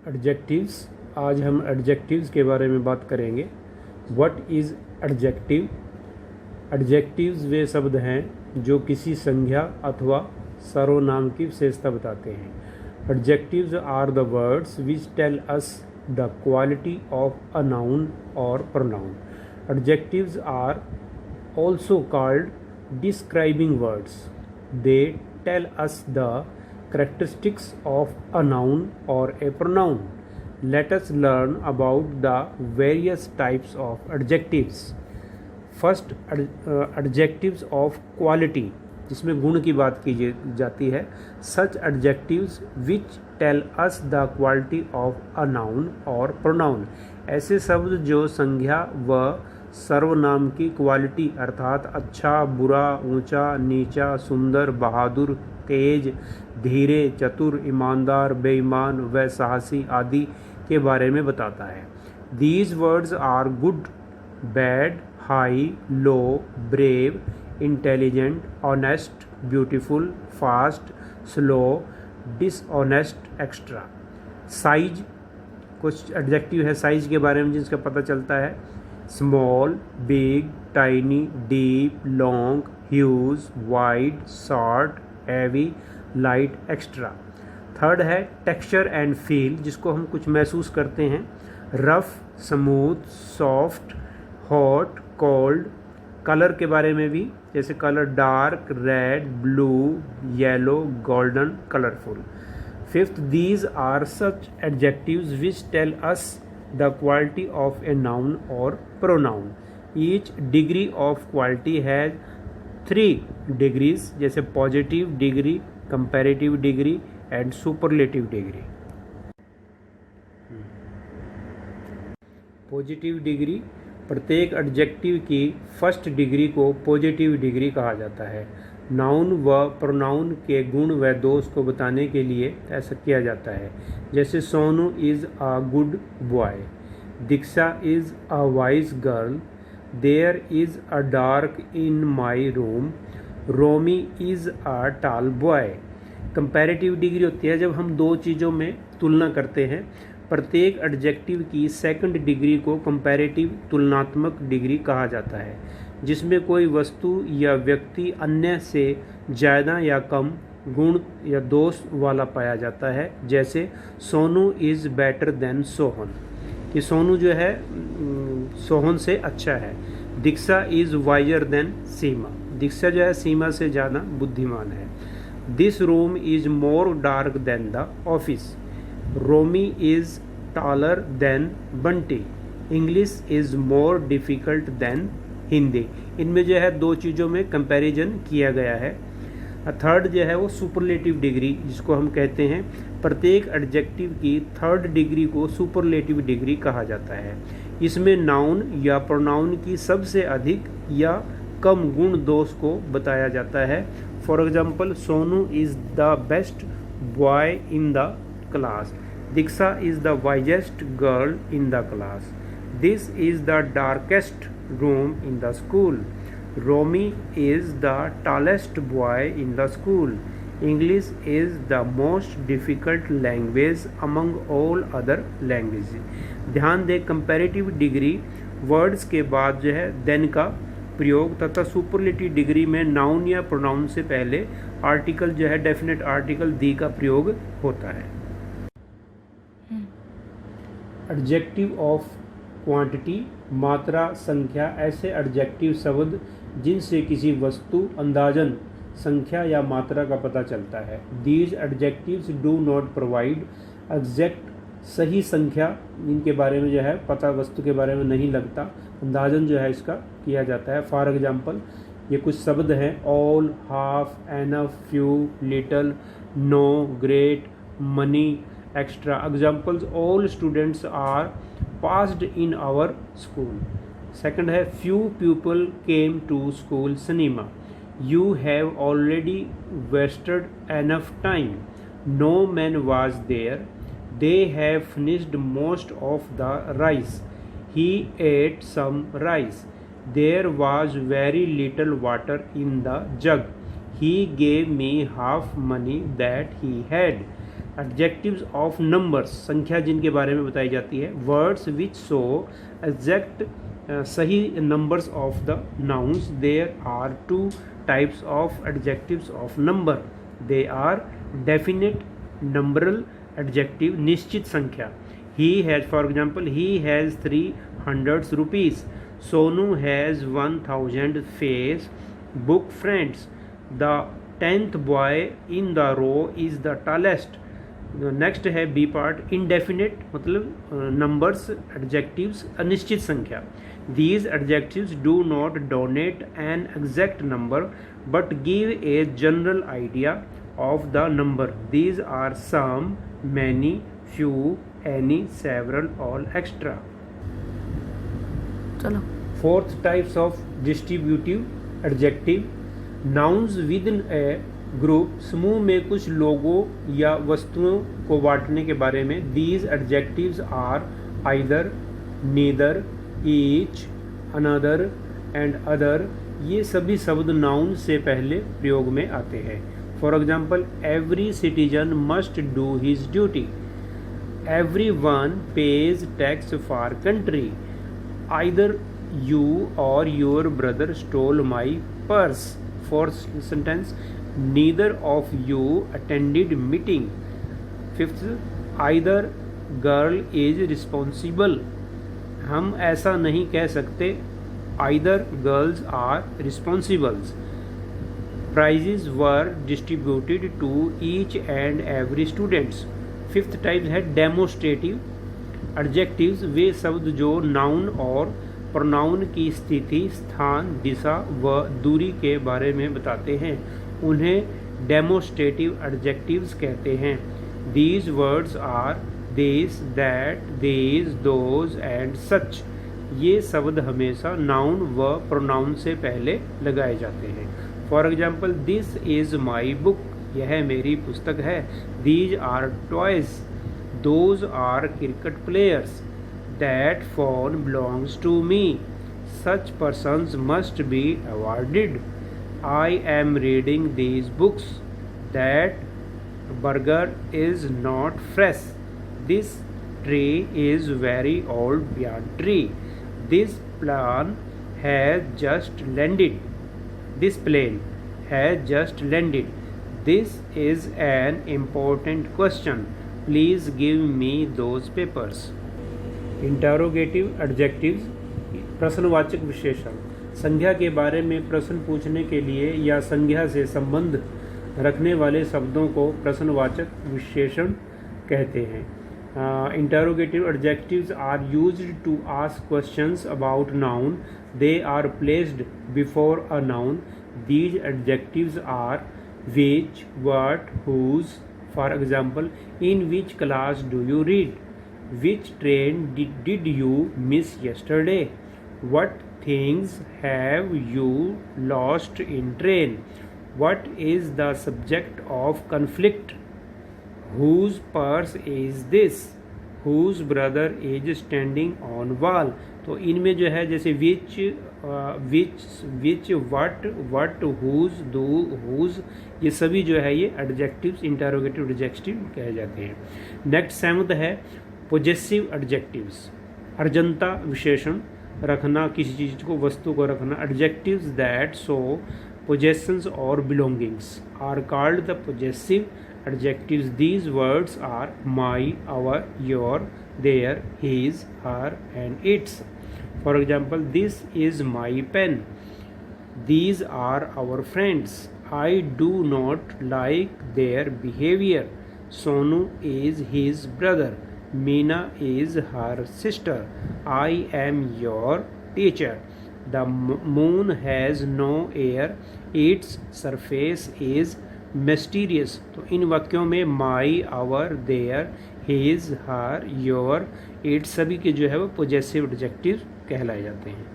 Adjectives. आज हम adjectives के बारे में बात करेंगे। What is adjective? एडजेक्टिव्स वे शब्द हैं जो किसी संज्ञा अथवा सर्वनाम की विशेषता बताते हैं। Adjectives are the words which tell us the quality of a noun और pronoun. Adjectives are also called describing words. They tell us the characteristics of a noun or a pronoun. Let us learn about the various types of adjectives. First, adjectives of quality, जिसमें गुण की बात की जाती है। Such adjectives which tell us the quality of a noun or pronoun. ऐसे शब्द जो संज्ञा व सर्वनाम की क्वालिटी अर्थात अच्छा, बुरा, ऊंचा, नीचा, सुंदर, बहादुर, तेज, धीरे, चतुर, ईमानदार, बेईमान व साहसी आदि के बारे में बताता है। These words are good, bad, high, low, brave, intelligent, honest, beautiful, fast, slow, dishonest, extra. Size, कुछ एडजेक्टिव है साइज के बारे में जिसका पता चलता है। Small, big, tiny, deep, long, huge, wide, short, heavy, light, extra. Third है टेक्सचर एंड फील, जिसको हम कुछ महसूस करते हैं। Rough, smooth, soft, hot, cold. Colour के बारे में भी, जैसे colour dark, red, blue, yellow, golden, colourful. Fifth, these are such adjectives which tell us the quality of a noun or pronoun. Each degree of quality has 3 degrees, जैसे positive degree, comparative degree and superlative degree. Positive degree, प्रत्येक adjective की first degree को positive degree कहा जाता है। Noun व pronoun के गुण व दोष को बताने के लिए ऐसा किया जाता है। जैसे Sonu is a good boy, Diksha is a wise girl, there is a dark in my room, Romi is a tall boy. Comparative degree होती है जब हम दो चीज़ों में तुलना करते हैं। प्रत्येक एडजेक्टिव की सेकंड डिग्री को कंपैरेटिव तुलनात्मक डिग्री कहा जाता है, जिसमें कोई वस्तु या व्यक्ति अन्य से ज़्यादा या कम गुण या दोष वाला पाया जाता है। जैसे Sonu is better than Sohan, कि सोनू जो है सोहन से अच्छा है। Diksha is wiser than Seema, Diksha जो है सीमा से ज़्यादा बुद्धिमान है। This room is more dark than the office, Romi is taller than Bunty, English is more difficult than Hindi. इनमें जो है दो चीज़ों में कंपैरिजन किया गया है। थर्ड जो है वो सुपरलेटिव डिग्री, जिसको हम कहते हैं। प्रत्येक एडजेक्टिव की थर्ड डिग्री को सुपरलेटिव डिग्री कहा जाता है। इसमें नाउन या प्रोनाउन की सबसे अधिक या कम गुण दोष को बताया जाता है। For example, Sonu is the best boy in the class, Diksha is the wisest girl in the class, this is the darkest room in the school, Romy is the tallest boy in the school, English is the most difficult language among all other languages। ध्यान दें, comparative degree words के बाद जो है then का प्रयोग तथा superlative degree में नाउन या प्रोनाउन से पहले आर्टिकल जो है डेफिनेट आर्टिकल दी का प्रयोग होता है। एडजेक्टिव ऑफ क्वांटिटी, मात्रा, संख्या, ऐसे एडजेक्टिव शब्द जिनसे किसी वस्तु अंदाजन संख्या या मात्रा का पता चलता है। These adjectives do not provide exact सही संख्या, इनके बारे में जो है पता वस्तु के बारे में नहीं लगता, अंदाजन जो है इसका किया जाता है। फॉर एग्जाम्पल, ये कुछ शब्द हैं: all, half, enough, few, little, no, great, money, extra. Examples, all students are passed in our school। Second है few people came to school cinema, you have already wasted enough time, no man was there, they have finished most of the rice, he ate some rice, there was very little water in the jug, he gave me half money that he had। Adjectives of numbers, संख्या जिनके बारे में बताई जाती है। Words which show exact सही numbers of the nouns. There are two types of adjectives of number. They are definite numeral adjective, निश्चित संख्या। He has, for example, he has 300 rupees. Sonu has 1000 Facebook friends. The 10th boy in the row is the tallest. Next है B part, indefinite मतलब numbers adjectives, अनिश्चित संख्या। These adjectives do not donate an exact number but give a general idea of the number. These are some, many, few, any, several, all, extra. चलो। Fourth types of distributive adjective, nouns within a group, समूह में कुछ लोगों या वस्तुओं को बांटने के बारे में। These adjectives are either, neither, each, another and other। ये सभी शब्द noun से पहले प्रयोग में आते हैं। For example, every citizen must do his duty. Everyone pays tax for country. Either you or your brother stole my purse. Fourth sentence, neither of you attended meeting. Fifth, either girl is responsible. हम ऐसा नहीं कह सकते। Either girls are responsible. Prizes were distributed to each and every students. Fifth type है demonstrative adjectives, वे शब्द जो noun और pronoun की स्थिति, स्थान, दिशा व दूरी के बारे में बताते हैं, उन्हें डेमोस्ट्रेटिव एडजेक्टिव्स कहते हैं। These words are this, that, these, those and such। ये शब्द हमेशा नाउन व प्रोनाउन से पहले लगाए जाते हैं। For example, this is my book, यह मेरी पुस्तक है। These are toys, those are cricket players. That phone belongs to me, such persons must be awarded. I am reading these books. That burger is not fresh. This tree is very old beyond tree. This plan has just landed. This plane has just landed. This is an important question. Please give me those papers. Interrogative adjectives, प्रश्नवाचक विशेषण, संज्ञा के बारे में प्रश्न पूछने के लिए या संज्ञा से संबंध रखने वाले शब्दों को प्रश्नवाचक विशेषण कहते हैं। Interrogative adjectives are used to ask questions about noun. They are placed before a noun. These adjectives are which, what, whose. For example, in which class do you read? Which train did you miss yesterday? What things have you lost in train? What is the subject of conflict? Whose purse is this? Whose brother is standing on wall? तो इनमें जो है जैसे which, what, whose, do, whose, ये सभी जो है ये एडजेक्टिव्स, इंटरोगेटिव एडजेक्टिव कहे जाते हैं। नेक्स्ट सेवंथ है पोजेसिव एडजेक्टिव्स, अर्जनता विशेषण, रखना, किसी चीज़ को, वस्तु को रखना। Adjectives that show possessions or belongings are called the possessive adjectives. These words are my, our, your, their, his, her and its. For example, this is my pen. These are our friends. I do not like their behavior. Sonu is his brother. Meena is her sister. I am your teacher. The moon has no air. Its surface is mysterious. तो इन वाक्यों में my, our, their, his, her, your, its सभी के जो है वो possessive adjective कहलाए जाते हैं।